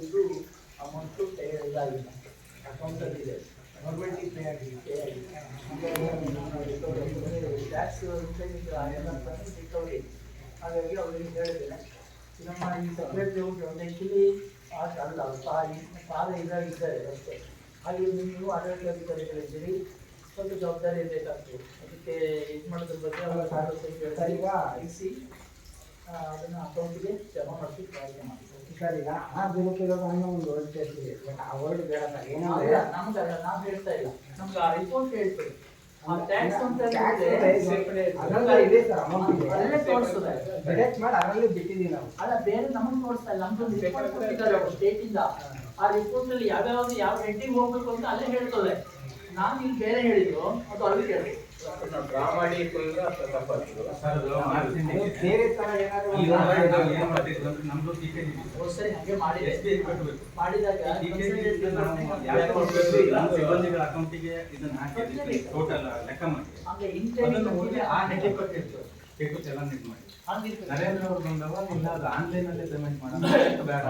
ಇದು ಅಮೌಂಟು ಇದಾಗಿದೆ ಅಕೌಂಟಲ್ಲಿ ಇದೆ ಗೌರ್ಮೆಂಟಿಗೆ ಪೇ ಆಗಿದೆ ಟ್ಯಾಕ್ಸ್ ರಿಕವರಿ ಹಾಗಾಗಿ ಅವರಿಗೆ ಹೇಳಿದ್ದೇನೆ ನಮ್ಮ ಈ ಸೆಕ್ರೆಟರಿ ಒಂದು ಆ್ಯಕ್ಚುಲಿ ಅಲ್ಲ ಪಾದ ಇದ್ದಾರೆ ಅಷ್ಟೇ ಹಾಗೆ ನೀವು ಆಡಳಿತಾಧಿಕಾರಿಗಳಿದ್ದೀರಿ ಸ್ವಲ್ಪ ಜವಾಬ್ದಾರಿ ಇರಬೇಕಾಗ್ತದೆ ಅದಕ್ಕೆ ಇದು ಮಾಡೋದ್ರ ಬಗ್ಗೆ ಅವರ ಈಗ ಇಸಿ ಅದನ್ನು ಅಕೌಂಟಿಗೆ ಜಮಾ ಮಾಡ್ಲಿಕ್ಕೆ ಪ್ರಯತ್ನ ಮಾಡಿ ಸರ್. ಈಗ ಆ ದುರುಪಯೋಗ ಅನ್ನೋ ಒಂದು ವರ್ಡ್ ಸೇರ್ತೀವಿ, ಬಟ್ ಆ ವರ್ಡ್ ಬೇಡ ಸರ್. ಏನಂದ್ರೆ ನಮ್ಗಲ್ಲ, ನಾವು ಹೇಳ್ತಾ ಇಲ್ಲ, ನಮ್ಗೆ ಆ ರಿಪೋರ್ಟ್ ಹೇಳ್ತೇವೆ. ಆ ಟ್ಯಾಕ್ಸ್ ಅಂತ ಅದೆಲ್ಲ ಇದೆ ಸರ್, ಅಮೌಂಟ್ ಅಲ್ಲೇ ತೋರಿಸ್ತದೆ, ಡಿಡಕ್ಟ್ ಮಾಡಿ ಅದರಲ್ಲಿ ಬಿಟ್ಟಿದ್ದೀವಿ ನಾವು. ಅಲ್ಲ ಬೇರೆ ನಮಗೆ ತೋರಿಸ್ತಾ ಇಲ್ಲ, ನಮ್ದೊಂದು ರಿಪೋರ್ಟ್ ಕೊಟ್ಟಿದ್ದಾರೆ ಅವರು ಸ್ಟೇಟ್ ಇಂದ. ಆ ರಿಪೋರ್ಟ್ ಅಲ್ಲಿ ಯಾವ್ಯಾವ್ದು ಯಾವ ಹೆಡ್ಡಿಗೆ ಹೋಗ್ಬೇಕು ಅಂತ ಅಲ್ಲೇ ಹೇಳ್ತದೆ. ನಾನು ಇಲ್ಲಿ ಬೇರೆ ಹೇಳಿದ್ರು ಅದು ಅಲ್ಲಿ ಕೇಳಿ ಸರಿ ಹಂಗೆ ಮಾಡಿದಾಗ ಸಿಬ್ಬಂದಿಗಳ ಅಕೌಂಟಿಗೆ ಇದನ್ನ ಹಾಕಿ ಟೋಟಲ್ ಲೆಕ್ಕ ಮಾಡಿ ಆ ನೆಗೆ ಕೊಟ್ಟಿರ್ತಾರೆ ಚಲನ್ ಇದು ಮಾಡಿ ನರೇಂದ್ರ ಅವರು ಬಂದವ ಇಲ್ಲ ಆನ್ಲೈನ್ ಅಲ್ಲೇ ಪೇಮೆಂಟ್ ಮಾಡೋದು ಬೇಡ